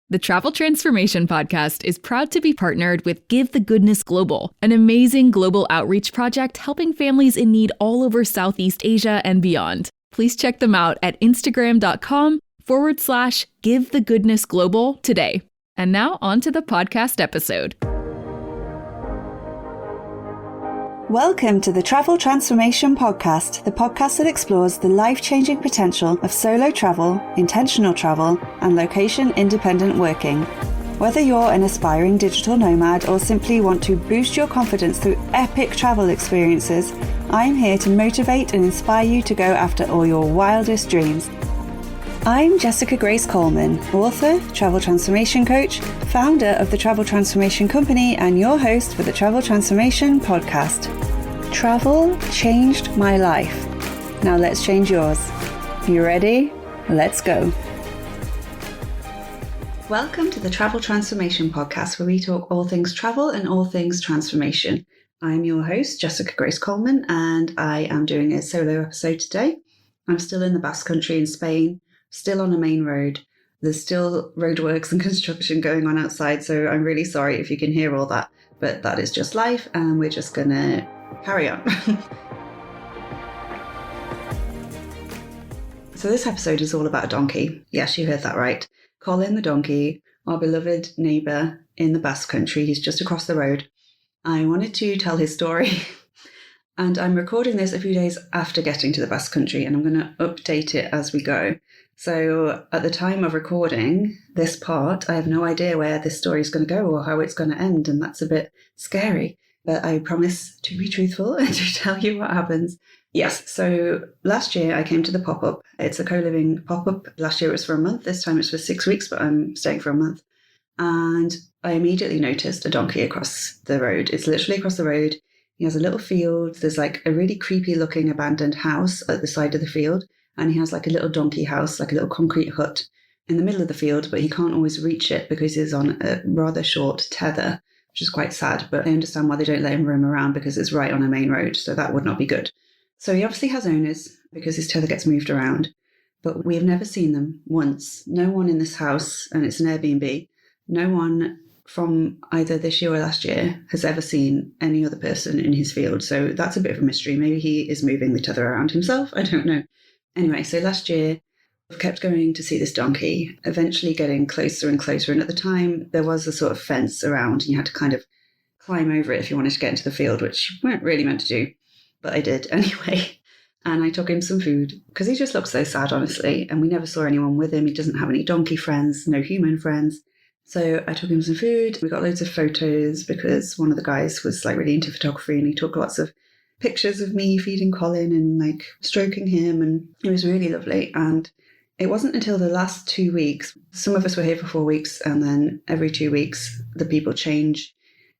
The Travel Transformation Podcast is proud to be partnered with Give the Goodness Global, an amazing global outreach project helping families in need all over Southeast Asia and beyond. Please check them out at Instagram.com/Give the Goodness Global today. And now on to the podcast episode. Welcome to the Travel Transformation Podcast, the podcast that explores the life-changing potential of solo travel, intentional travel, and location-independent working. Whether you're an aspiring digital nomad or simply want to boost your confidence through epic travel experiences, I'm here to motivate and inspire you to go after all your wildest dreams. I'm Jessica Grace Coleman, author, travel transformation coach, founder of the Travel Transformation Company, and your host for the Travel Transformation Podcast. Travel changed my life. Now let's change yours. You ready? Let's go. Welcome to the Travel Transformation Podcast, where we talk all things travel and all things transformation. I'm your host, Jessica Grace Coleman, and I am doing a solo episode today. I'm still in the Basque Country in Spain. Still on a main road. There's still roadworks and construction going on outside, so I'm really sorry if you can hear all that, but that is just life and we're just gonna carry on. So this episode is all about a donkey. Yes, you heard that right. Colin the donkey, our beloved neighbour in the Basque Country. He's just across the road. I wanted to tell his story and I'm recording this a few days after getting to the Basque Country, and I'm going to update it as we go. So at the time of recording this part, I have no idea where this story is going to go or how it's going to end, and that's a bit scary. But I promise to be truthful and to tell you what happens. Yes, so last year I came to the pop-up. It's a co-living pop-up. Last year it was for a month. This time it's for 6 weeks, but I'm staying for a month. And I immediately noticed a donkey across the road. It's literally across the road. He has a little field. There's like a really creepy looking abandoned house at the side of the field. And he has like a little donkey house, like a little concrete hut in the middle of the field, but he can't always reach it because he's on a rather short tether, which is quite sad. But I understand why they don't let him roam around, because it's right on a main road. So that would not be good. So he obviously has owners because his tether gets moved around, but we have never seen them once. No one in this house, and it's an Airbnb, no one from either this year or last year has ever seen any other person in his field. So that's a bit of a mystery. Maybe he is moving the tether around himself. I don't know. Anyway, so last year I kept going to see this donkey, eventually getting closer and closer. And at the time there was a sort of fence around and you had to kind of climb over it if you wanted to get into the field, which you weren't really meant to do, but I did anyway. And I took him some food because he just looked so sad, honestly. And we never saw anyone with him. He doesn't have any donkey friends, no human friends. So I took him some food. We got loads of photos because one of the guys was like really into photography and he took lots of pictures of me feeding Colin and like stroking him, and it was really lovely. And it wasn't until the last 2 weeks, some of us were here for 4 weeks, and then every 2 weeks the people change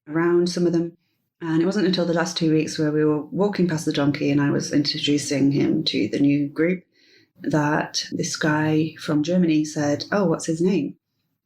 around, some of them. And it wasn't until the last 2 weeks where we were walking past the donkey and I was introducing him to the new group that this guy from Germany said, "Oh, what's his name?"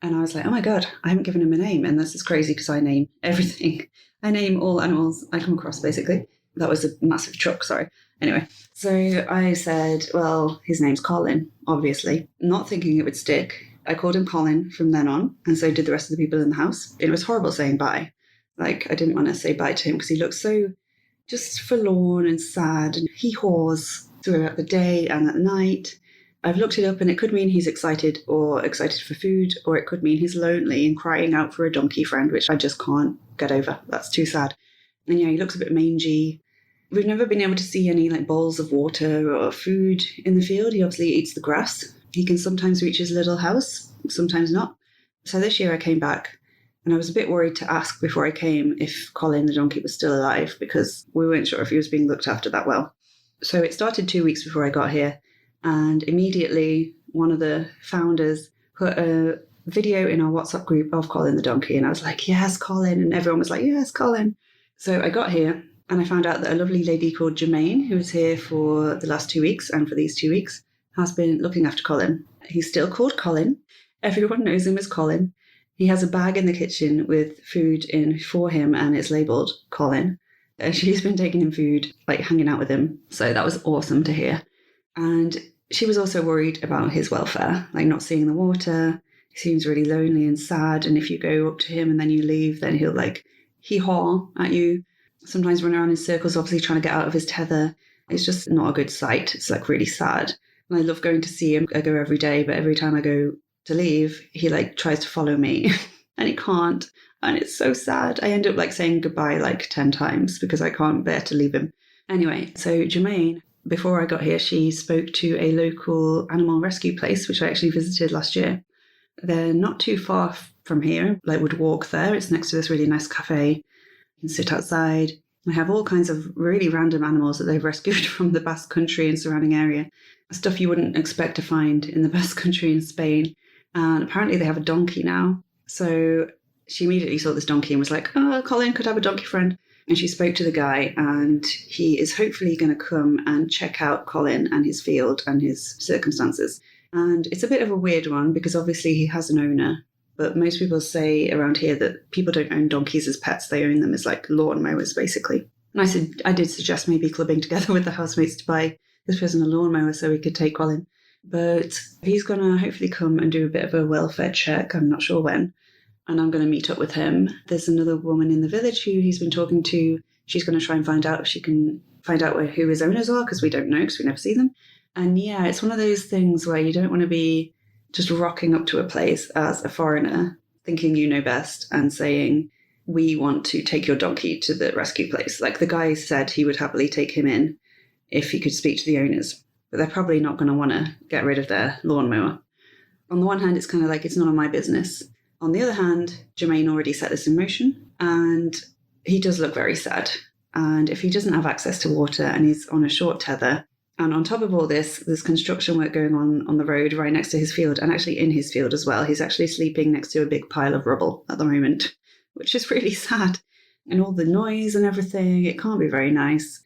And I was like, oh my God, I haven't given him a name. And this is crazy because I name everything. I name all animals I come across, basically. That was a massive truck, sorry. Anyway, so I said, well, his name's Colin, obviously. Not thinking it would stick. I called him Colin from then on, and so did the rest of the people in the house. It was horrible saying bye. Like, I didn't want to say bye to him because he looked so just forlorn and sad, and he haws throughout the day and at night. I've looked it up and it could mean he's excited or excited for food, or it could mean he's lonely and crying out for a donkey friend, which I just can't get over. That's too sad. And yeah, he looks a bit mangy. We've never been able to see any like bowls of water or food in the field. He obviously eats the grass. He can sometimes reach his little house, sometimes not. So this year I came back and I was a bit worried to ask before I came if Colin the donkey was still alive, because we weren't sure if he was being looked after that well. So it started 2 weeks before I got here. And immediately one of the founders put a video in our WhatsApp group of Colin the donkey. And I was like, yes, Colin. And everyone was like, yes, Colin. So I got here and I found out that a lovely lady called Germaine, who was here for the last 2 weeks and for these 2 weeks, has been looking after Colin. He's still called Colin. Everyone knows him as Colin. He has a bag in the kitchen with food in for him and it's labelled Colin. And she's been taking him food, like hanging out with him. So that was awesome to hear. And she was also worried about his welfare, like not seeing the water. He seems really lonely and sad. And if you go up to him and then you leave, then he'll like hee-haw at you. Sometimes run around in circles, obviously trying to get out of his tether. It's just not a good sight. It's like really sad. And I love going to see him. I go every day, but every time I go to leave, he like tries to follow me and he can't. And it's so sad. I end up like saying goodbye like 10 times because I can't bear to leave him. Anyway, so Germaine, before I got here, she spoke to a local animal rescue place, which I actually visited last year. They're not too far from here, like would walk there. It's next to this really nice cafe. You can sit outside. They have all kinds of really random animals that they've rescued from the Basque Country and surrounding area. Stuff you wouldn't expect to find in the Basque Country in Spain. And apparently they have a donkey now. So she immediately saw this donkey and was like, oh, Colin could have a donkey friend. And she spoke to the guy, and he is hopefully going to come and check out Colin and his field and his circumstances. And it's a bit of a weird one because obviously he has an owner. But most people say around here that people don't own donkeys as pets. They own them as like lawnmowers, basically. And I did suggest maybe clubbing together with the housemates to buy this person a lawnmower so we could take Colin. But he's going to hopefully come and do a bit of a welfare check. I'm not sure when. And I'm going to meet up with him. There's another woman in the village who he's been talking to. She's going to try and find out if she can find out who his owners are, because we don't know, because we never see them. And yeah, it's one of those things where you don't want to be just rocking up to a place as a foreigner, thinking you know best and saying, we want to take your donkey to the rescue place. Like the guy said he would happily take him in if he could speak to the owners, but they're probably not going to want to get rid of their lawnmower. On the one hand, it's kind of like, it's none of my business. On the other hand, Germaine already set this in motion and he does look very sad. And if he doesn't have access to water and he's on a short tether, and on top of all this, there's construction work going on the road right next to his field, and actually in his field as well. He's actually sleeping next to a big pile of rubble at the moment, which is really sad. And all the noise and everything, it can't be very nice.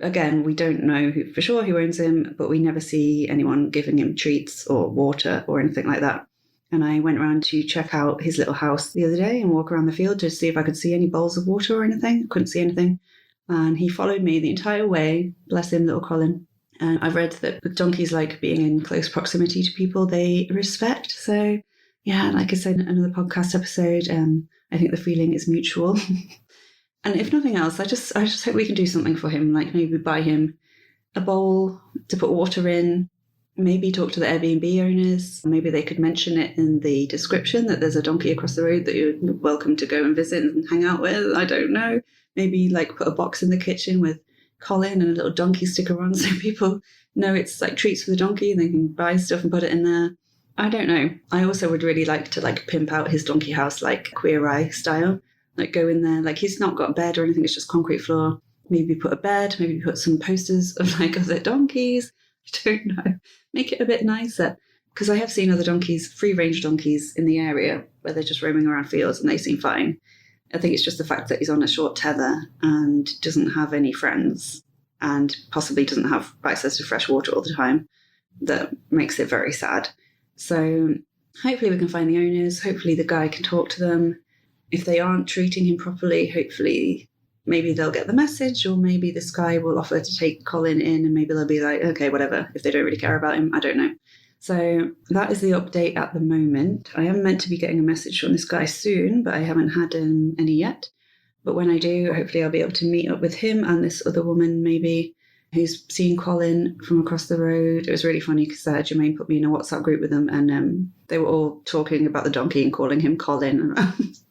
Again, we don't know for sure who owns him, but we never see anyone giving him treats or water or anything like that. And I went around to check out his little house the other day and walk around the field to see if I could see any bowls of water or anything. Couldn't see anything. And he followed me the entire way. Bless him, little Colin. And I've read that with donkeys, like being in close proximity to people, they respect. So yeah, like I said in another podcast episode, I think the feeling is mutual. And if nothing else, I just hope we can do something for him, like maybe buy him a bowl to put water in, maybe talk to the Airbnb owners. Maybe they could mention it in the description that there's a donkey across the road that you're welcome to go and visit and hang out with. I don't know. Maybe like put a box in the kitchen with Colin and a little donkey sticker on so people know it's like treats for the donkey and they can buy stuff and put it in there. I don't know. I also would really like to like pimp out his donkey house like Queer Eye style. Like go in there, like he's not got a bed or anything, it's just concrete floor. Maybe put a bed, maybe put some posters of like other donkeys. I don't know. Make it a bit nicer. Because I have seen other donkeys, free-range donkeys in the area where they're just roaming around fields and they seem fine. I think it's just the fact that he's on a short tether and doesn't have any friends and possibly doesn't have access to fresh water all the time that makes it very sad. So hopefully we can find the owners. Hopefully the guy can talk to them. If they aren't treating him properly, hopefully maybe they'll get the message, or maybe this guy will offer to take Colin in and maybe they'll be like, okay, whatever, if they don't really care about him. I don't know. So that is the update at the moment. I am meant to be getting a message from this guy soon, but I haven't had any yet. But when I do, hopefully I'll be able to meet up with him and this other woman maybe who's seen Colin from across the road. It was really funny because Germaine put me in a WhatsApp group with them and they were all talking about the donkey and calling him Colin.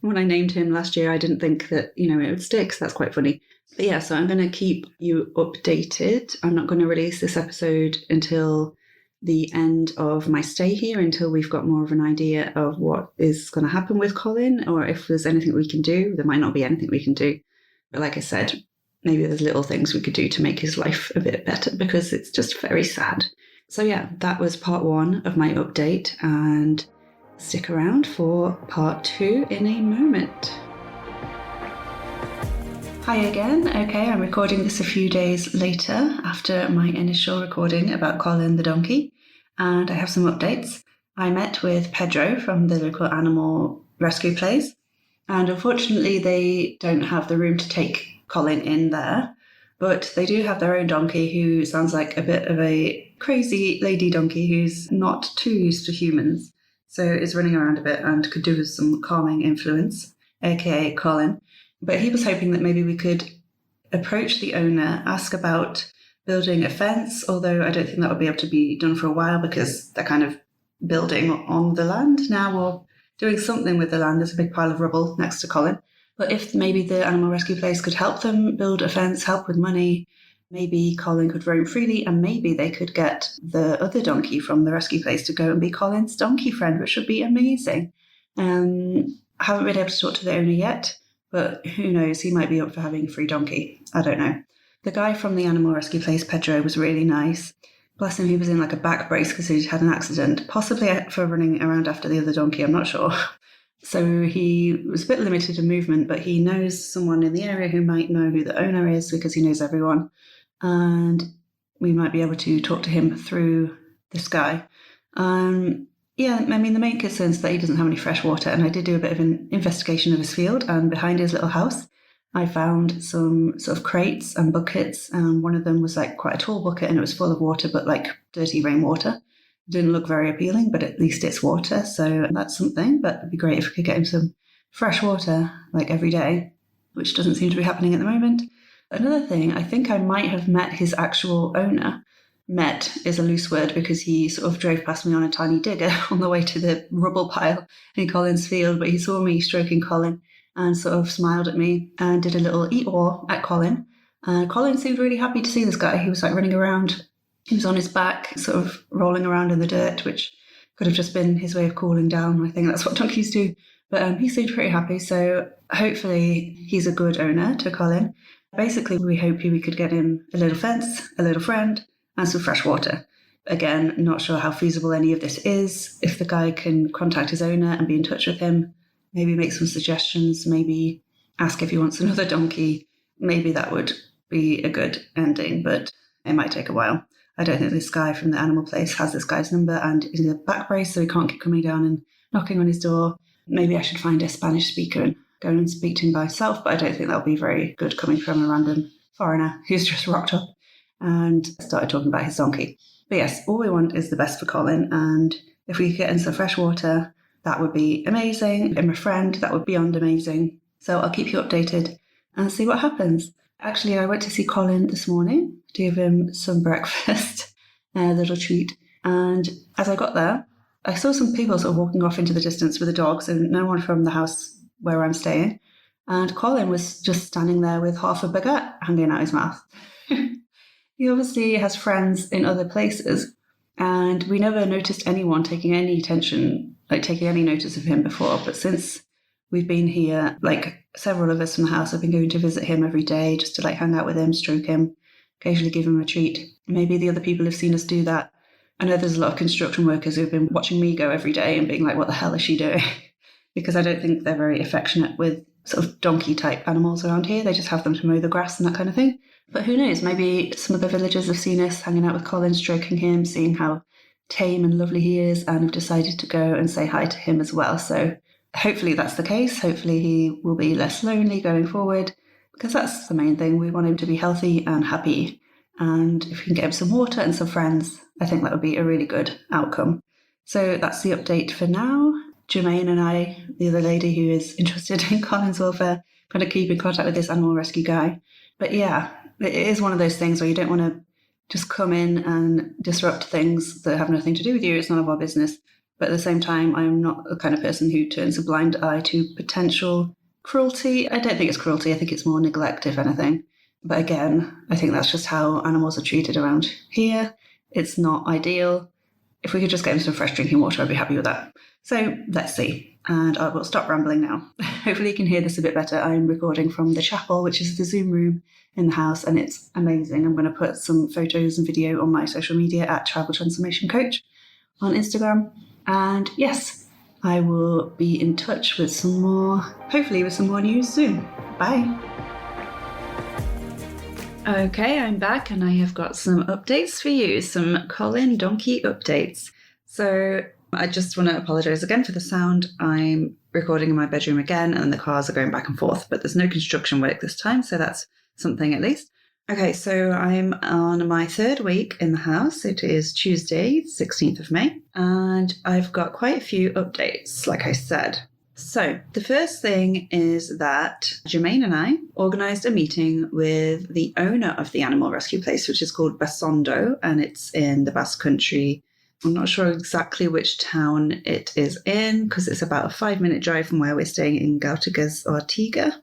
When I named him last year, I didn't think that, it would stick. So that's quite funny. But yeah, so I'm going to keep you updated. I'm not going to release this episode until the end of my stay here, until we've got more of an idea of what is going to happen with Colin, or if there's anything we can do. There might not be anything we can do. But like I said, maybe there's little things we could do to make his life a bit better because it's just very sad. So yeah, that was part 1 of my update, and stick around for part 2 in a moment. Hi again. Okay, I'm recording this a few days later after my initial recording about Colin the donkey, and I have some updates. I met with Pedro from the local animal rescue place, and unfortunately they don't have the room to take Colin in there, but they do have their own donkey who sounds like a bit of a crazy lady donkey who's not too used to humans. so is running around a bit and could do with some calming influence, aka Colin. But he was hoping that maybe we could approach the owner, ask about building a fence, although I don't think that would be able to be done for a while because they're kind of building on the land now or doing something with the land. There's a big pile of rubble next to Colin. But if maybe the animal rescue place could help them build a fence, help with money, maybe Colin could roam freely, and maybe they could get the other donkey from the rescue place to go and be Colin's donkey friend, which would be amazing. I haven't been able to talk to the owner yet, but who knows, he might be up for having a free donkey. I don't know. The guy from the animal rescue place, Pedro, was really nice. Bless him, he was in like a back brace because he'd had an accident, possibly for running around after the other donkey, I'm not sure. So he was a bit limited in movement, but he knows someone in the area who might know who the owner is because he knows everyone. And we might be able to talk to him through this guy. Yeah, I mean, the main concern is that he doesn't have any fresh water, and I did do a bit of an investigation of his field, and behind his little house, I found some sort of crates and buckets, and one of them was like quite a tall bucket, and it was full of water, but like dirty rainwater. It didn't look very appealing, but at least it's water, so that's something. But it'd be great if we could get him some fresh water, like every day, which doesn't seem to be happening at the moment. Another thing, I think I might have met his actual owner. Met is a loose word because he sort of drove past me on a tiny digger on the way to the rubble pile in Colin's field, but he saw me stroking Colin and sort of smiled at me and did a little eat-all at Colin. Colin seemed really happy to see this guy. He was like running around. He was on his back, sort of rolling around in the dirt, which could have just been his way of cooling down. I think that's what donkeys do. But he seemed pretty happy, so hopefully he's a good owner to Colin. Basically, we hope we could get him a little fence, a little friend, and some fresh water. Again, not sure how feasible any of this is. If the guy can contact his owner and be in touch with him, maybe make some suggestions, maybe ask if he wants another donkey, maybe that would be a good ending, but it might take a while. I don't think this guy from the animal place has this guy's number and is in a back brace, so he can't keep coming down and knocking on his door. Maybe I should find a Spanish speaker and go and speak to him by himself, but I don't think that'll be very good coming from a random foreigner who's just rocked up and started talking about his donkey. But yes, all we want is the best for Colin, and if we could get in some fresh water, that would be amazing. And my friend, that would be beyond amazing. So I'll keep you updated and see what happens. Actually, I went to see Colin this morning to give him some breakfast, a little treat. And as I got there, I saw some people sort of walking off into the distance with the dogs and no one from the house where I'm staying. And Colin was just standing there with half a baguette hanging out his mouth. He obviously has friends in other places, and we never noticed anyone taking any notice of him before. But since we've been here, like several of us from the house have been going to visit him every day just to like hang out with him, stroke him, occasionally give him a treat. Maybe the other people have seen us do that. I know there's a lot of construction workers who've been watching me go every day and being like, what the hell is she doing? Because I don't think they're very affectionate with sort of donkey type animals around here. They just have them to mow the grass and that kind of thing. But who knows, maybe some of the villagers have seen us hanging out with Colin, stroking him, seeing how tame and lovely he is, and have decided to go and say hi to him as well. So hopefully that's the case. Hopefully he will be less lonely going forward, because that's the main thing. We want him to be healthy and happy. And if we can get him some water and some friends, I think that would be a really good outcome. So that's the update for now. Germaine and I, the other lady who is interested in Colin's welfare, kind of keep in contact with this animal rescue guy. But yeah, it is one of those things where you don't want to just come in and disrupt things that have nothing to do with you. It's none of our business. But at the same time, I'm not the kind of person who turns a blind eye to potential cruelty. I don't think it's cruelty. I think it's more neglect, if anything. But again, I think that's just how animals are treated around here. It's not ideal. If we could just get him some fresh drinking water, I'd be happy with that. So let's see. And I will stop rambling now. Hopefully you can hear this a bit better. I'm recording from the chapel, which is the Zoom room in the house, and it's amazing. I'm going to put some photos and video on my social media at Travel Transformation Coach on Instagram. And yes, I will be in touch with hopefully with some more news soon. Bye. Okay, I'm back and I have got some updates for you, some Colin donkey updates. So I just want to apologise again for the sound. I'm recording in my bedroom again and the cars are going back and forth, but there's no construction work this time, so that's something at least. Okay, so I'm on my third week in the house. It is Tuesday, 16th of May, and I've got quite a few updates, like I said. So, the first thing is that Germaine and I organised a meeting with the owner of the animal rescue place, which is called Basque, and it's in the Basque Country. I'm not sure exactly which town it is in, because it's about a 5-minute drive from where we're staying in Gautigas or Tiga.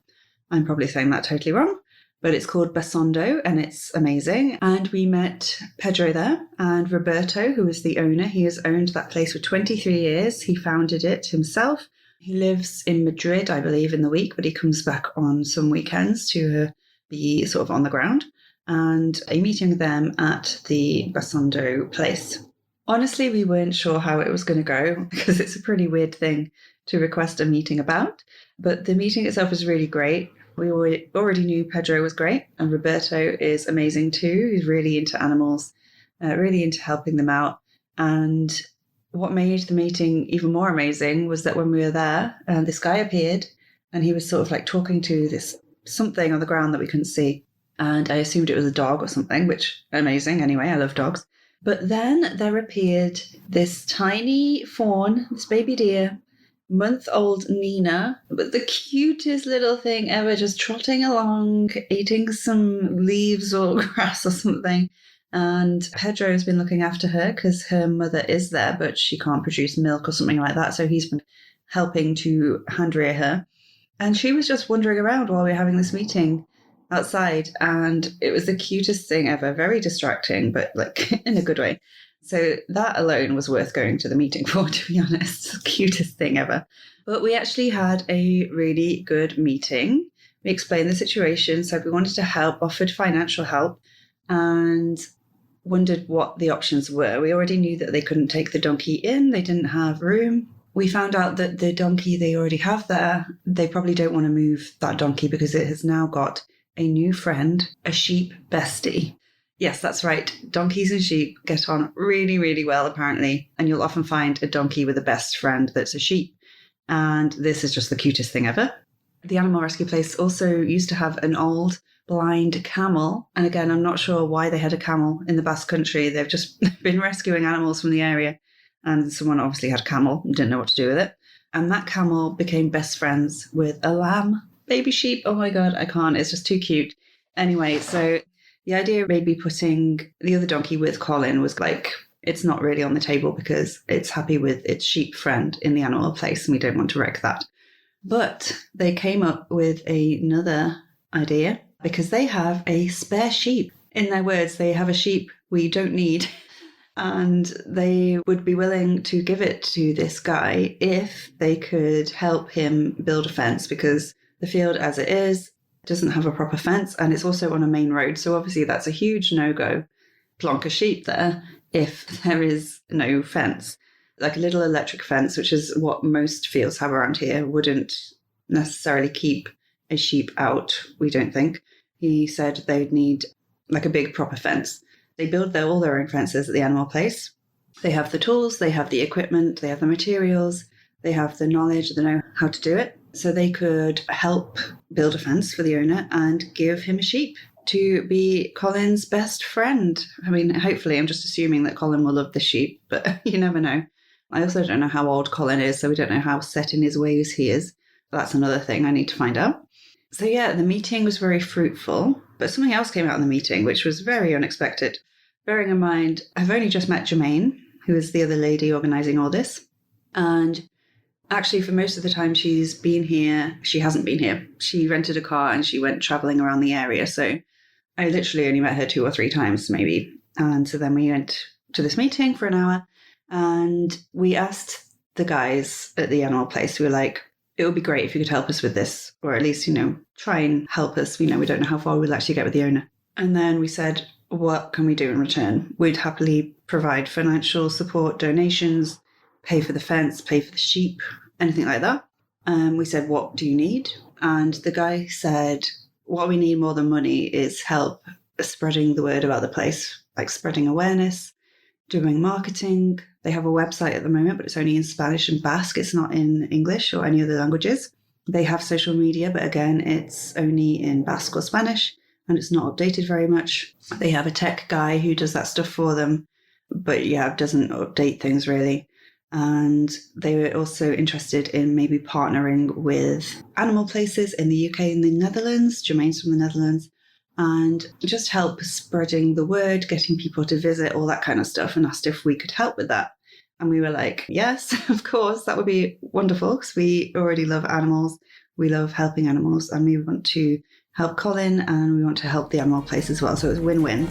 I'm probably saying that totally wrong. But it's called Basque, and it's amazing. And we met Pedro there, and Roberto, who is the owner. He has owned that place for 23 years. He founded it himself. He lives in Madrid, I believe, in the week, but he comes back on some weekends to be sort of on the ground. And a meeting with them at the Basque place. Honestly, we weren't sure how it was going to go because it's a pretty weird thing to request a meeting about. But the meeting itself was really great. We already knew Pedro was great, and Roberto is amazing too. He's really into animals, really into helping them out. And what made the meeting even more amazing was that when we were there, this guy appeared, and he was sort of like talking to this something on the ground that we couldn't see. And I assumed it was a dog or something, which amazing anyway. I love dogs. But then there appeared this tiny fawn, this baby deer, month-old Nina, but the cutest little thing ever, just trotting along, eating some leaves or grass or something. And Pedro has been looking after her because her mother is there, but she can't produce milk or something like that. So he's been helping to hand rear her. And she was just wandering around while we were having this meeting outside. And it was the cutest thing ever, very distracting, but like in a good way. So that alone was worth going to the meeting for, to be honest. Cutest thing ever. But we actually had a really good meeting. We explained the situation, said we wanted to help, offered financial help, and wondered what the options were. We already knew that they couldn't take the donkey in. They didn't have room. We found out that the donkey they already have there, they probably don't want to move that donkey because it has now got a new friend, a sheep bestie. Yes, that's right. Donkeys and sheep get on really, really well, apparently. And you'll often find a donkey with a best friend that's a sheep. And this is just the cutest thing ever. The animal rescue place also used to have an old blind camel. And again, I'm not sure why they had a camel in the Basque Country. They've just been rescuing animals from the area. And someone obviously had a camel and didn't know what to do with it. And that camel became best friends with a lamb, baby sheep. Oh my God, I can't. It's just too cute. Anyway, so the idea of maybe putting the other donkey with Colin was like, it's not really on the table because it's happy with its sheep friend in the animal place and we don't want to wreck that. But they came up with another idea because they have a spare sheep. In their words, they have a sheep we don't need. And they would be willing to give it to this guy if they could help him build a fence because the field as it is doesn't have a proper fence and it's also on a main road. So obviously that's a huge no-go. Plonk a sheep there if there is no fence. Like a little electric fence, which is what most fields have around here, wouldn't necessarily keep a sheep out, we don't think. He said they'd need like a big proper fence. They build all their own fences at the animal place. They have the tools, they have the equipment, they have the materials, they have the knowledge, they know how to do it. So they could help build a fence for the owner and give him a sheep to be Colin's best friend. I mean, hopefully, I'm just assuming that Colin will love the sheep, but you never know. I also don't know how old Colin is, so we don't know how set in his ways he is. That's another thing I need to find out. So yeah, the meeting was very fruitful, but something else came out in the meeting, which was very unexpected. Bearing in mind, I've only just met Germaine, who is the other lady organising all this. And actually, for most of the time she's been here, she hasn't been here. She rented a car and she went travelling around the area. So I literally only met her 2 or 3 times, maybe. And so then we went to this meeting for an hour and we asked the guys at the animal place, we were like, it would be great if you could help us with this, or at least, try and help us. We don't know how far we'll actually get with the owner. And then we said, what can we do in return? We'd happily provide financial support, donations, pay for the fence, pay for the sheep, anything like that. We said, what do you need? And the guy said, what we need more than money is help spreading the word about the place, like spreading awareness, doing marketing. They have a website at the moment, but it's only in Spanish and Basque. It's not in English or any other languages. They have social media, but again, it's only in Basque or Spanish. and it's not updated very much. They have a tech guy who does that stuff for them, but doesn't update things really. And they were also interested in maybe partnering with animal places in the UK and the Netherlands. Germaine's from the Netherlands. And just help spreading the word, getting people to visit, all that kind of stuff, and asked if we could help with that. And we were like, yes, of course, that would be wonderful, because we already love animals. We love helping animals, and we want to help Colin, and we want to help the animal place as well. So it was a win-win.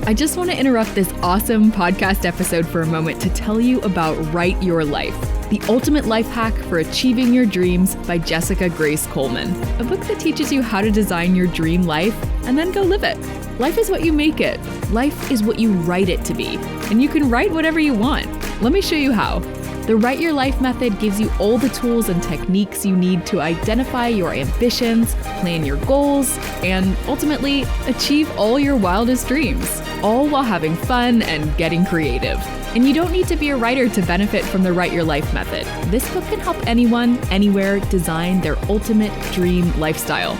I just want to interrupt this awesome podcast episode for a moment to tell you about Write Your Life, the ultimate life hack for achieving your dreams by Jessica Grace Coleman, a book that teaches you how to design your dream life and then go live it. Life is what you make it. Life is what you write it to be. And you can write whatever you want. Let me show you how. The Write Your Life method gives you all the tools and techniques you need to identify your ambitions, plan your goals, and ultimately achieve all your wildest dreams, all while having fun and getting creative. And you don't need to be a writer to benefit from the Write Your Life method. This book can help anyone, anywhere design their ultimate dream lifestyle.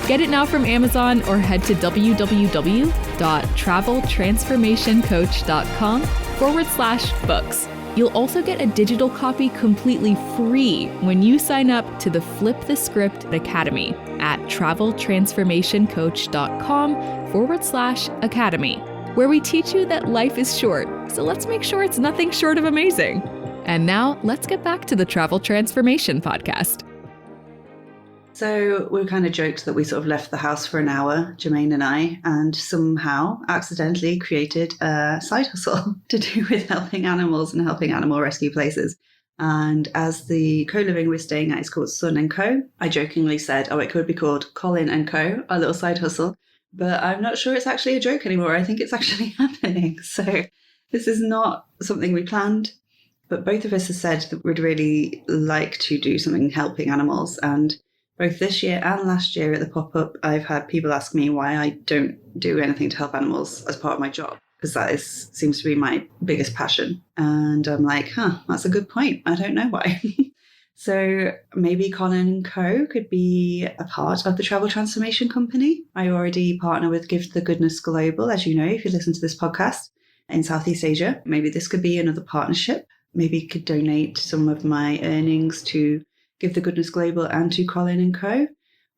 Get it now from Amazon or head to www.traveltransformationcoach.com/books. You'll also get a digital copy completely free when you sign up to the Flip the Script Academy at traveltransformationcoach.com/academy, where we teach you that life is short. So let's make sure it's nothing short of amazing. And now let's get back to the Travel Transformation Podcast. So we kind of joked that we sort of left the house for an hour, Germaine and I, and somehow accidentally created a side hustle to do with helping animals and helping animal rescue places. And as the co-living we're staying at is called Sun & Co., I jokingly said, it could be called Colin & Co., our little side hustle. But I'm not sure it's actually a joke anymore. I think it's actually happening. So this is not something we planned. But both of us have said that we'd really like to do something helping animals. And both this year and last year at the pop-up, I've had people ask me why I don't do anything to help animals as part of my job, because that seems to be my biggest passion. And I'm like, that's a good point. I don't know why. So maybe Colin & Co. could be a part of the Travel Transformation Company. I already partner with Give the Goodness Global, as you know, if you listen to this podcast, in Southeast Asia. Maybe this could be another partnership. Maybe you could donate some of my earnings to Give the Goodness Global and to Colin & Co.,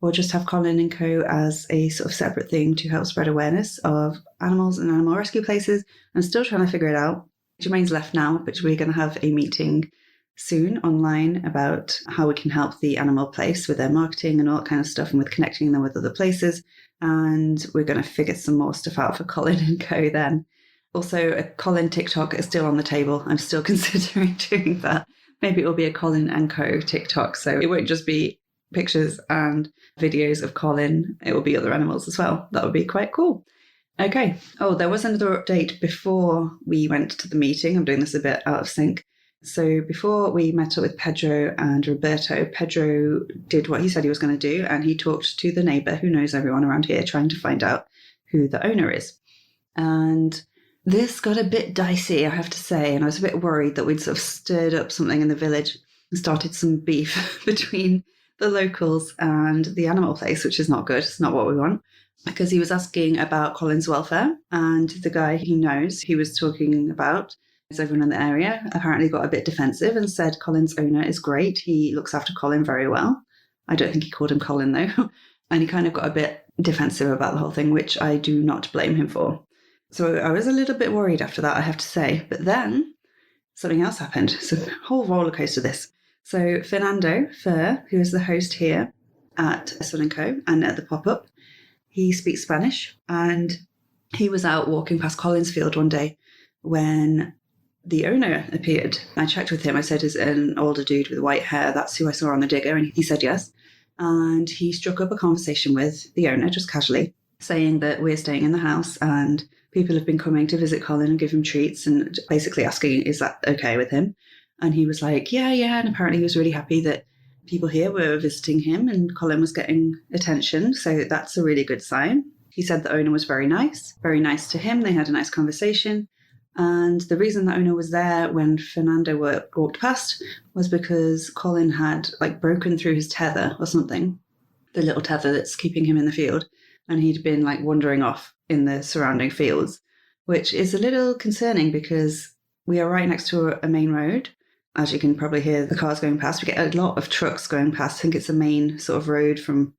or just have Colin & Co. as a sort of separate thing to help spread awareness of animals and animal rescue places. I'm still trying to figure it out. Germaine's left now, but we're going to have a meeting soon online about how we can help the animal place with their marketing and all that kind of stuff, and with connecting them with other places. And we're going to figure some more stuff out for Colin & Co. then. Also, a Colin TikTok is still on the table. I'm still considering doing that. Maybe it will be a Colin & Co. TikTok, so it won't just be pictures and videos of Colin. It will be other animals as well. That would be quite cool. Okay. There was another update before we went to the meeting. I'm doing this a bit out of sync. So before we met up with Pedro and Roberto, Pedro did what he said he was going to do, and he talked to the neighbour who knows everyone around here, trying to find out who the owner is. And this got a bit dicey, I have to say, and I was a bit worried that we'd sort of stirred up something in the village and started some beef between the locals and the animal place, which is not good. It's not what we want, because he was asking about Colin's welfare, and the guy he knows he was talking about, as everyone in the area, apparently got a bit defensive and said Colin's owner is great. He looks after Colin very well. I don't think he called him Colin, though. And he kind of got a bit defensive about the whole thing, which I do not blame him for. So I was a little bit worried after that, I have to say. But then something else happened. It's a whole roller coaster, this. So Fernando Fer, who is the host here at Sun & Co. and at the pop-up, he speaks Spanish. And he was out walking past Colin's field one day when the owner appeared. I checked with him. I said, is it an older dude with white hair? That's who I saw on the digger. And he said yes. And he struck up a conversation with the owner, just casually, saying that we're staying in the house and people have been coming to visit Colin and give him treats, and basically asking, is that okay with him? And he was like, yeah. And apparently he was really happy that people here were visiting him and Colin was getting attention. So that's a really good sign. He said the owner was very nice to him. They had a nice conversation. And the reason the owner was there when Fernando walked past was because Colin had broken through his tether or something, the little tether that's keeping him in the field. and he'd been like wandering off in the surrounding fields, which is a little concerning because we are right next to a main road. As you can probably hear the cars going past, we get a lot of trucks going past. I think it's the main sort of road from,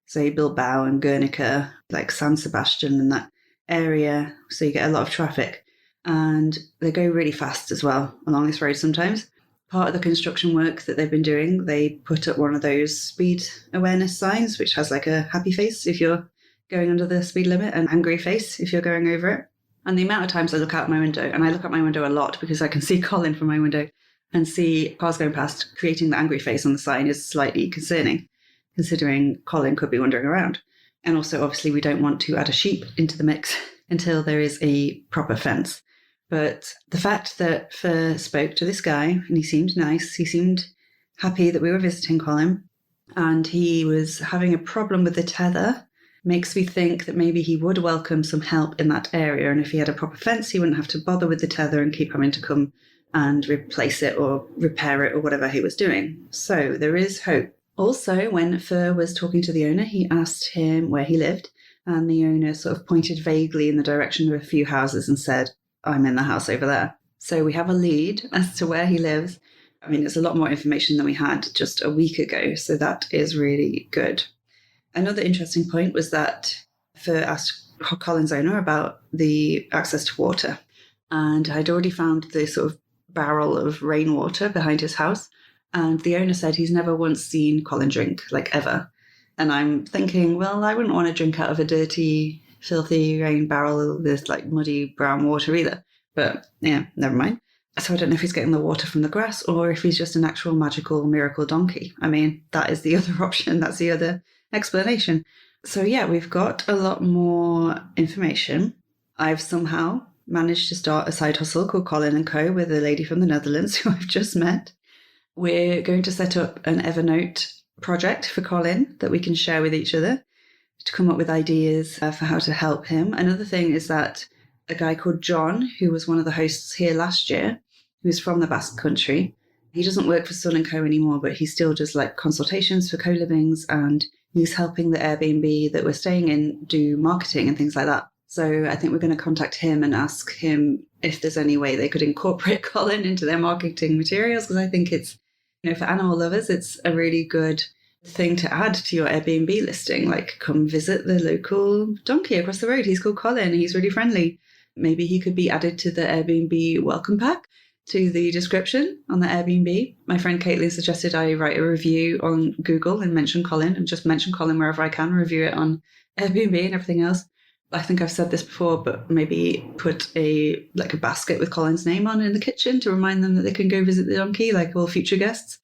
say, Bilbao and Guernica, like San Sebastian and that area. So you get a lot of traffic. And they go really fast as well along this road sometimes. Part of the construction work that they've been doing, they put up one of those speed awareness signs, which has like a happy face if you're going under the speed limit and angry face if you're going over it. And the amount of times I look out my window, and I look out my window a lot because I can see Colin from my window and see cars going past, creating the angry face on the sign is slightly concerning, considering Colin could be wandering around. And also, obviously, we don't want to add a sheep into the mix until there is a proper fence. But the fact that Fur spoke to this guy, and he seemed nice, he seemed happy that we were visiting Colin, and he was having a problem with the tether, makes me think that maybe he would welcome some help in that area. And if he had a proper fence, he wouldn't have to bother with the tether and keep having to come and replace it or repair it or whatever he was doing. So there is hope. Also, when Fur was talking to the owner, he asked him where he lived, and the owner sort of pointed vaguely in the direction of a few houses and said, I'm in the house over there. So we have a lead as to where he lives. I mean, it's a lot more information than we had just a week ago, so that is really good. Another interesting point was that Fur asked Colin's owner about the access to water, and I'd already found the sort of barrel of rainwater behind his house, and the owner said he's never once seen Colin drink, like ever. And I'm thinking, well, I wouldn't want to drink out of a dirty, filthy rain barrel with like muddy brown water either. But yeah, never mind. So I don't know if he's getting the water from the grass or if he's just an actual magical miracle donkey. I mean, that is the other option. That's the other explanation. So yeah, we've got a lot more information. I've somehow managed to start a side hustle called Colin & Co. with a lady from the Netherlands who I've just met. We're going to set up an Evernote project for Colin that we can share with each other to come up with ideas for how to help him. Another thing is that a guy called John, who was one of the hosts here last year, who's from the Basque Country, he doesn't work for Sun & Co anymore, but he still does like consultations for co-livings, and he's helping the Airbnb that we're staying in do marketing and things like that. So I think we're going to contact him and ask him if there's any way they could incorporate Colin into their marketing materials, because I think it's, for animal lovers, it's a really good thing to add to your Airbnb listing. Like, come visit the local donkey across the road. He's called Colin. He's really friendly. Maybe he could be added to the Airbnb welcome pack, to the description on the Airbnb. My friend Caitlin suggested I write a review on Google and mention Colin, and just mention Colin wherever I can, review it on Airbnb and everything else. I think I've said this before, but maybe put a basket with Colin's name on in the kitchen to remind them that they can go visit the donkey, like all future guests.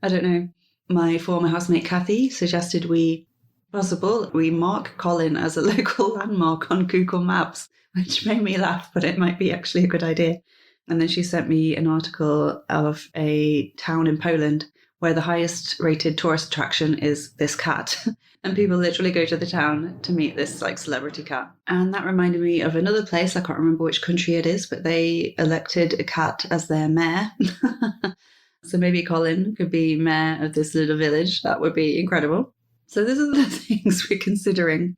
I don't know. My former housemate Kathy suggested we mark Colin as a local landmark on Google Maps, which made me laugh, but it might be actually a good idea. And then she sent me an article of a town in Poland where the highest rated tourist attraction is this cat. And people literally go to the town to meet this celebrity cat. And that reminded me of another place. I can't remember which country it is, but they elected a cat as their mayor. So maybe Colin could be mayor of this little village. That would be incredible. So those are the things we're considering.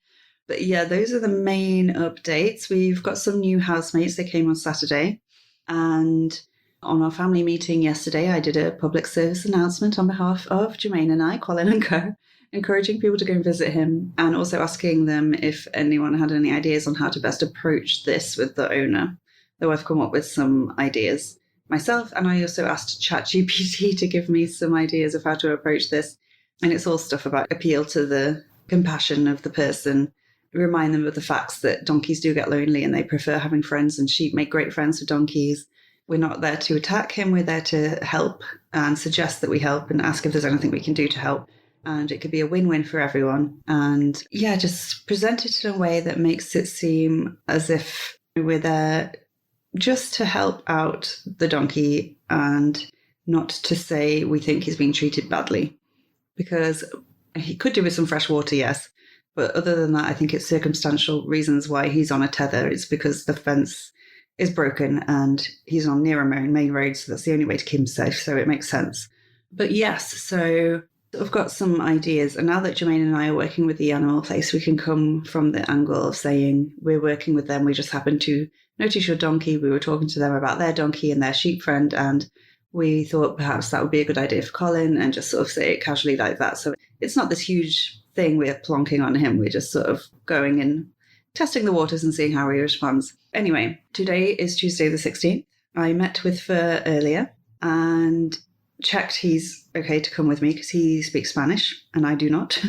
But yeah, those are the main updates. We've got some new housemates. They came on Saturday. And on our family meeting yesterday, I did a public service announcement on behalf of Germaine and I, Colin & Co., encouraging people to go and visit him, and also asking them if anyone had any ideas on how to best approach this with the owner. Though I've come up with some ideas myself, and I also asked ChatGPT to give me some ideas of how to approach this. And it's all stuff about appeal to the compassion of the person, remind them of the facts that donkeys do get lonely and they prefer having friends, and sheep make great friends with donkeys. We're not there to attack him, we're there to help and suggest that we help and ask if there's anything we can do to help. And it could be a win-win for everyone. And yeah, just present it in a way that makes it seem as if we're there just to help out the donkey and not to say we think he's being treated badly. Because he could do with some fresh water, yes. But other than that, I think it's circumstantial reasons why he's on a tether. It's because the fence is broken and he's on near a main road, so that's the only way to keep him safe. So it makes sense. But yes, so I've got some ideas, and now that Germaine and I are working with the animal place, we can come from the angle of saying we're working with them. We just happened to notice your donkey. We were talking to them about their donkey and their sheep friend, and we thought perhaps that would be a good idea for Colin, and just sort of say it casually like that. So it's not this huge thing we're plonking on him. We're just sort of going and testing the waters and seeing how he responds. Anyway, today is Tuesday the 16th. I met with Fur earlier and checked he's okay to come with me because he speaks Spanish and I do not.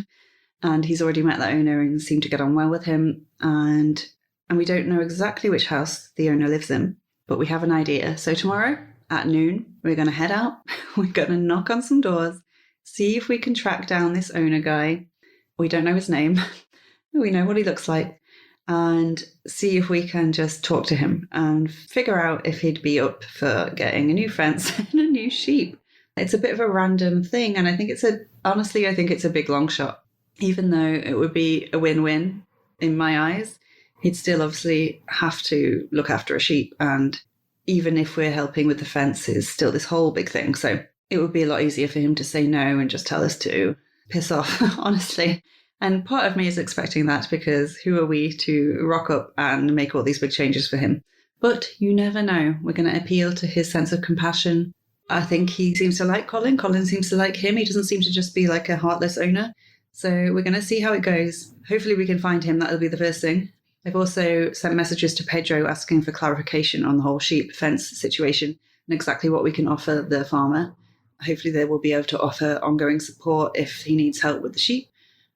And he's already met the owner and seemed to get on well with him. And we don't know exactly which house the owner lives in, but we have an idea. So tomorrow at noon, we're going to head out. We're going to knock on some doors, see if we can track down this owner guy. We don't know his name. We know what he looks like. And see if we can just talk to him and figure out if he'd be up for getting a new fence and a new sheep. It's a bit of a random thing, and I think it's a big long shot. Even though it would be a win-win in my eyes, he'd still obviously have to look after a sheep, and even if we're helping with the fence, it's still this whole big thing. So it would be a lot easier for him to say no and just tell us to piss off, honestly. And part of me is expecting that, because who are we to rock up and make all these big changes for him? But you never know. We're going to appeal to his sense of compassion. I think he seems to like Colin. Colin seems to like him. He doesn't seem to just be like a heartless owner. So we're going to see how it goes. Hopefully we can find him. That'll be the first thing. I've also sent messages to Pedro asking for clarification on the whole sheep fence situation and exactly what we can offer the farmer. Hopefully they will be able to offer ongoing support if he needs help with the sheep.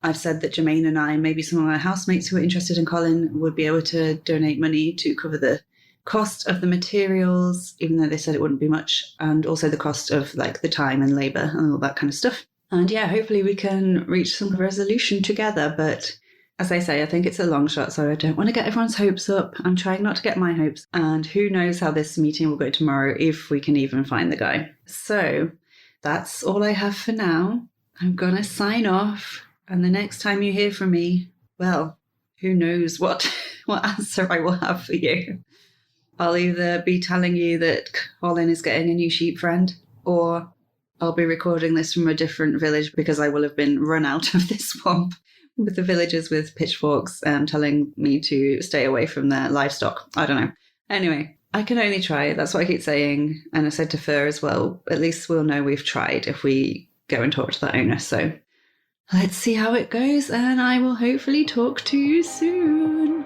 I've said that Germaine and I, maybe some of my housemates who are interested in Colin, would be able to donate money to cover the cost of the materials, even though they said it wouldn't be much, and also the cost of like the time and labour and all that kind of stuff. And yeah, hopefully we can reach some resolution together. But as I say, I think it's a long shot, so I don't want to get everyone's hopes up. I'm trying not to get my hopes. And who knows how this meeting will go tomorrow, if we can even find the guy. So that's all I have for now. I'm going to sign off. And the next time you hear from me, well, who knows what answer I will have for you. I'll either be telling you that Colin is getting a new sheep friend, or I'll be recording this from a different village because I will have been run out of this swamp with the villagers with pitchforks telling me to stay away from their livestock. I don't know. Anyway, I can only try. That's what I keep saying. And I said to Fur as well, at least we'll know we've tried if we go and talk to that owner. So let's see how it goes, and I will hopefully talk to you soon.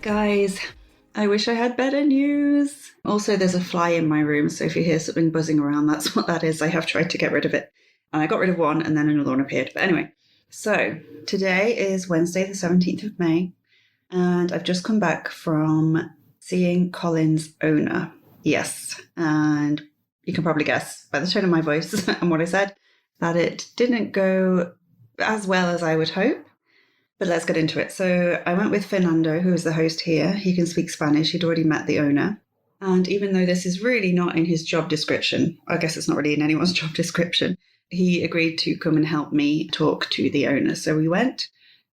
Guys, I wish I had better news. Also, there's a fly in my room, so if you hear something buzzing around, that's what that is. I have tried to get rid of it. And I got rid of one, and then another one appeared. But anyway, so today is Wednesday, the 17th of May, and I've just come back from seeing Colin's owner. Yes, and you can probably guess by the tone of my voice and what I said that it didn't go as well as I would hope. But let's get into it. So I went with Fernando, who is the host here. He can speak Spanish. He'd already met the owner. And even though this is really not in his job description, I guess it's not really in anyone's job description, he agreed to come and help me talk to the owner. So we went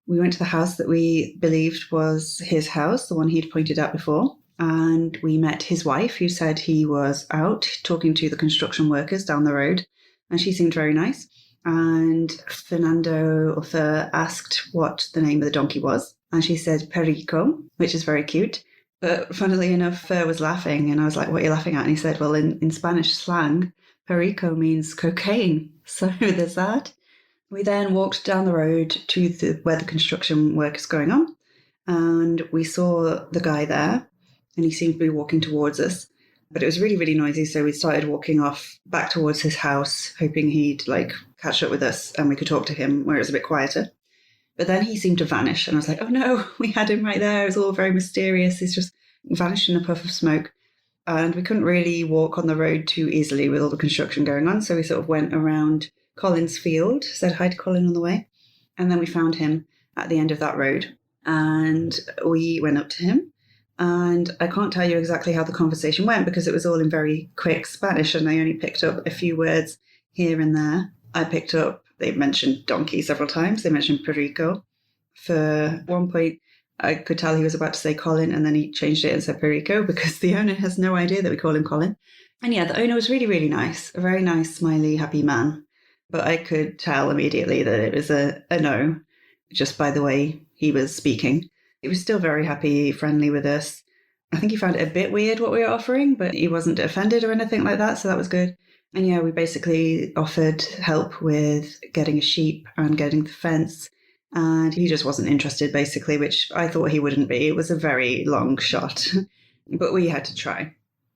to the house that we believed was his house, the one he'd pointed out before. And we met his wife, who said he was out talking to the construction workers down the road. And she seemed very nice. And Fernando or Fur asked what the name of the donkey was. And she said Perico, which is very cute. But funnily enough, Fur was laughing. And I was like, what are you laughing at? And he said, well, in Spanish slang, Perico means cocaine. So there's that. We then walked down the road to where the construction work is going on. And we saw the guy there. And he seemed to be walking towards us. But it was really, really noisy, so we started walking off back towards his house, hoping he'd catch up with us and we could talk to him where it was a bit quieter. But then he seemed to vanish, and I was like, oh no, we had him right there. It was all very mysterious. He's just vanished in a puff of smoke. And we couldn't really walk on the road too easily with all the construction going on, so we sort of went around Colin's field, said hi to Colin on the way, and then we found him at the end of that road. And we went up to him. And I can't tell you exactly how the conversation went because it was all in very quick Spanish and I only picked up a few words here and there. They mentioned donkey several times. They mentioned Perico. For one point, I could tell he was about to say Colin and then he changed it and said Perico because the owner has no idea that we call him Colin. And yeah, the owner was really, really nice, a very nice, smiley, happy man. But I could tell immediately that it was a no, just by the way he was speaking. He was still very happy, friendly with us. I think he found it a bit weird what we were offering, but he wasn't offended or anything like that, so that was good. And yeah, we basically offered help with getting a sheep and getting the fence. And he just wasn't interested, basically, which I thought he wouldn't be. It was a very long shot, but we had to try.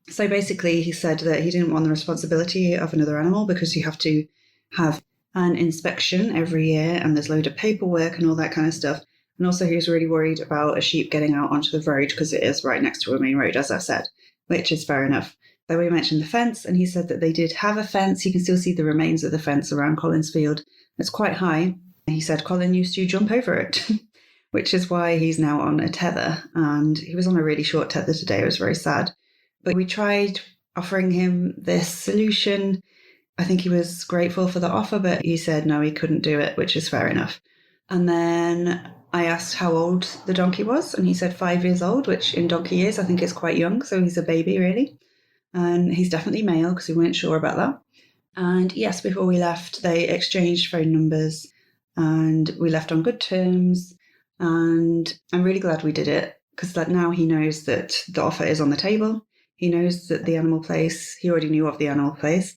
So basically, he said that he didn't want the responsibility of another animal because you have to have an inspection every year and there's a load of paperwork and all that kind of stuff. And also, he was really worried about a sheep getting out onto the road because it is right next to a main road, as I said, which is fair enough. Then we mentioned the fence, and he said that they did have a fence. You can still see the remains of the fence around Colin's field. It's quite high. And he said Colin used to jump over it, which is why he's now on a tether. And he was on a really short tether today. It was very sad. But we tried offering him this solution. I think he was grateful for the offer, but he said no, he couldn't do it, which is fair enough. And then I asked how old the donkey was, and he said 5 years old, which in donkey years I think is quite young, so he's a baby really. And he's definitely male because we weren't sure about that. And yes, before we left, they exchanged phone numbers and we left on good terms. And I'm really glad we did it because now he knows that the offer is on the table. He knows that the animal place, he already knew of the animal place.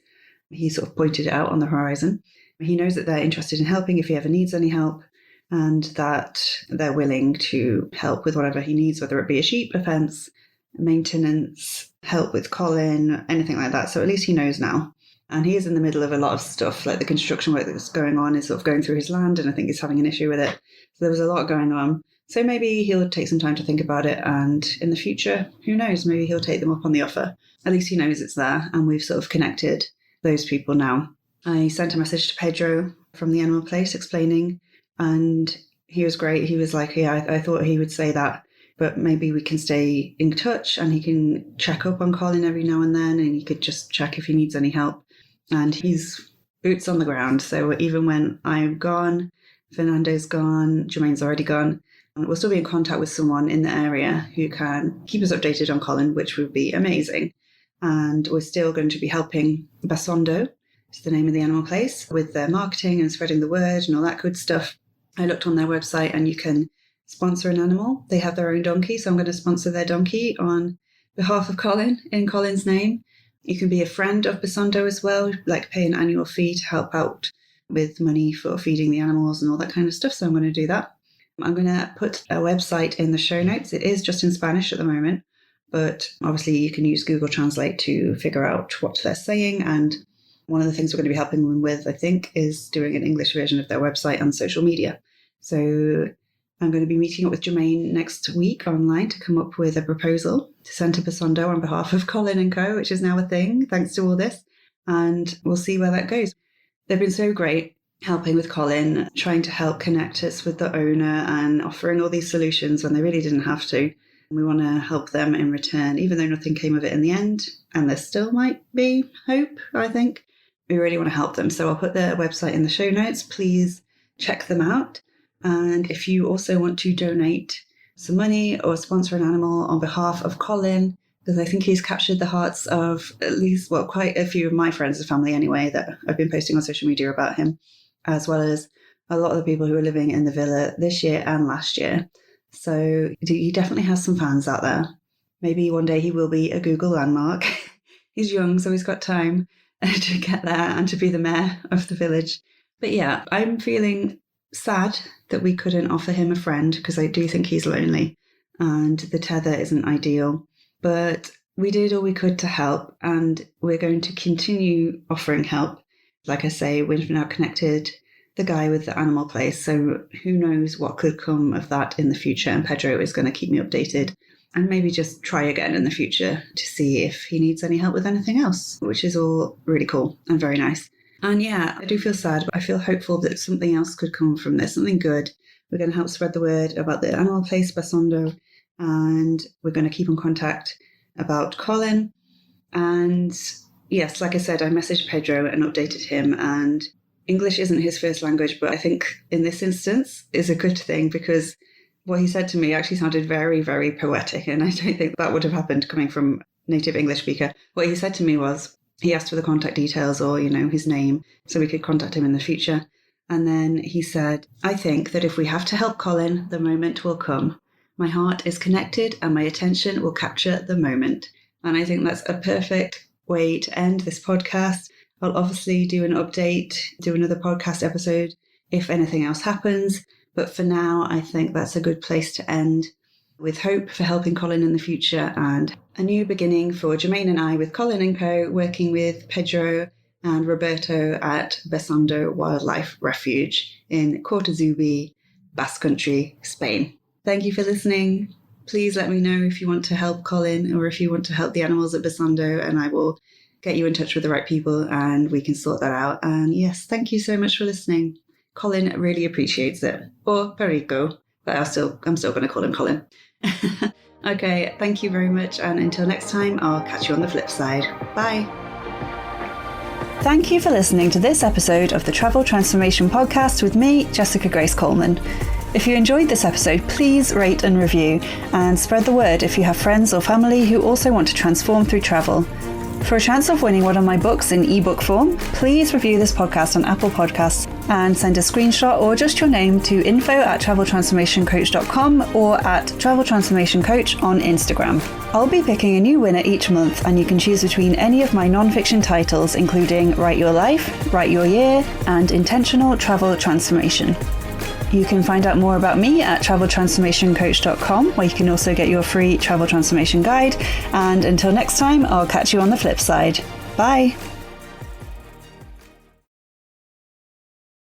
He sort of pointed it out on the horizon. He knows that they're interested in helping if he ever needs any help, and that they're willing to help with whatever he needs, whether it be a sheep, a fence, maintenance, help with Colin, anything like that. So at least he knows now. And he is in the middle of a lot of stuff, like the construction work that's going on is sort of going through his land, and I think he's having an issue with it. So there was a lot going on. So maybe he'll take some time to think about it, and in the future, who knows, maybe he'll take them up on the offer. At least he knows it's there, and we've sort of connected those people now. I sent a message to Pedro from the animal place explaining, and he was great. He was like, yeah, I thought he would say that, but maybe we can stay in touch and he can check up on Colin every now and then, and he could just check if he needs any help. And he's boots on the ground. So even when I'm gone, Fernando's gone, Germaine's already gone, we'll still be in contact with someone in the area who can keep us updated on Colin, which would be amazing. And we're still going to be helping Basondo, is the name of the animal place, with their marketing and spreading the word and all that good stuff. I looked on their website and you can sponsor an animal. They have their own donkey, so I'm going to sponsor their donkey on behalf of Colin, in Colin's name. You can be a friend of Basondo as well, like pay an annual fee to help out with money for feeding the animals and all that kind of stuff. So I'm going to do that. I'm going to put a website in the show notes. It is just in Spanish at the moment, but obviously you can use Google Translate to figure out what they're saying. And one of the things we're going to be helping them with, I think, is doing an English version of their website on social media. So I'm going to be meeting up with Germaine next week online to come up with a proposal to send to Basondo on behalf of Colin and Co., which is now a thing, thanks to all this. And we'll see where that goes. They've been so great helping with Colin, trying to help connect us with the owner and offering all these solutions when they really didn't have to. We want to help them in return, even though nothing came of it in the end. And there still might be hope, I think. We really want to help them. So I'll put their website in the show notes. Please check them out. And if you also want to donate some money or sponsor an animal on behalf of Colin, because I think he's captured the hearts of at least, well, quite a few of my friends and family anyway, that I've been posting on social media about him, as well as a lot of the people who are living in the villa this year and last year. So he definitely has some fans out there. Maybe one day he will be a Google landmark. He's young, so he's got time to get there and to be the mayor of the village. But yeah, I'm feeling sad that we couldn't offer him a friend because I do think he's lonely and the tether isn't ideal. But we did all we could to help, and we're going to continue offering help. Like I say, we've now connected the guy with the animal place, so who knows what could come of that in the future, and Pedro is going to keep me updated and maybe just try again in the future to see if he needs any help with anything else, which is all really cool and very nice. And yeah, I do feel sad, but I feel hopeful that something else could come from this, something good. We're going to help spread the word about the animal place, Basondo, and we're going to keep in contact about Colin. And yes, like I said, I messaged Pedro and updated him, and English isn't his first language, but I think in this instance is a good thing because what he said to me actually sounded very, very poetic, and I don't think that would have happened coming from native English speaker. What he said to me was, he asked for the contact details or, his name so we could contact him in the future. And then he said, I think that if we have to help Colin, the moment will come. My heart is connected and my attention will capture the moment. And I think that's a perfect way to end this podcast. I'll obviously do an update, do another podcast episode if anything else happens. But for now, I think that's a good place to end, with hope for helping Colin in the future and a new beginning for Germaine and I with Colin & Co, working with Pedro and Roberto at Basando Wildlife Refuge in Cortezubi, Basque Country, Spain. Thank you for listening. Please let me know if you want to help Colin or if you want to help the animals at Basando, and I will get you in touch with the right people and we can sort that out. And yes, thank you so much for listening. Colin really appreciates it. Or Perico, but I'm still going to call him Colin. Okay, thank you very much. And until next time, I'll catch you on the flip side. Bye. Thank you for listening to this episode of the Travel Transformation Podcast with me, Jessica Grace Coleman. If you enjoyed this episode, please rate and review and spread the word if you have friends or family who also want to transform through travel. For a chance of winning one of my books in ebook form, please review this podcast on Apple Podcasts and send a screenshot or just your name to info@traveltransformationcoach.com or at Travel Transformation Coach on Instagram. I'll be picking a new winner each month, and you can choose between any of my non-fiction titles, including Write Your Life, Write Your Year, and Intentional Travel Transformation. You can find out more about me at traveltransformationcoach.com, where you can also get your free travel transformation guide. And until next time, I'll catch you on the flip side. Bye.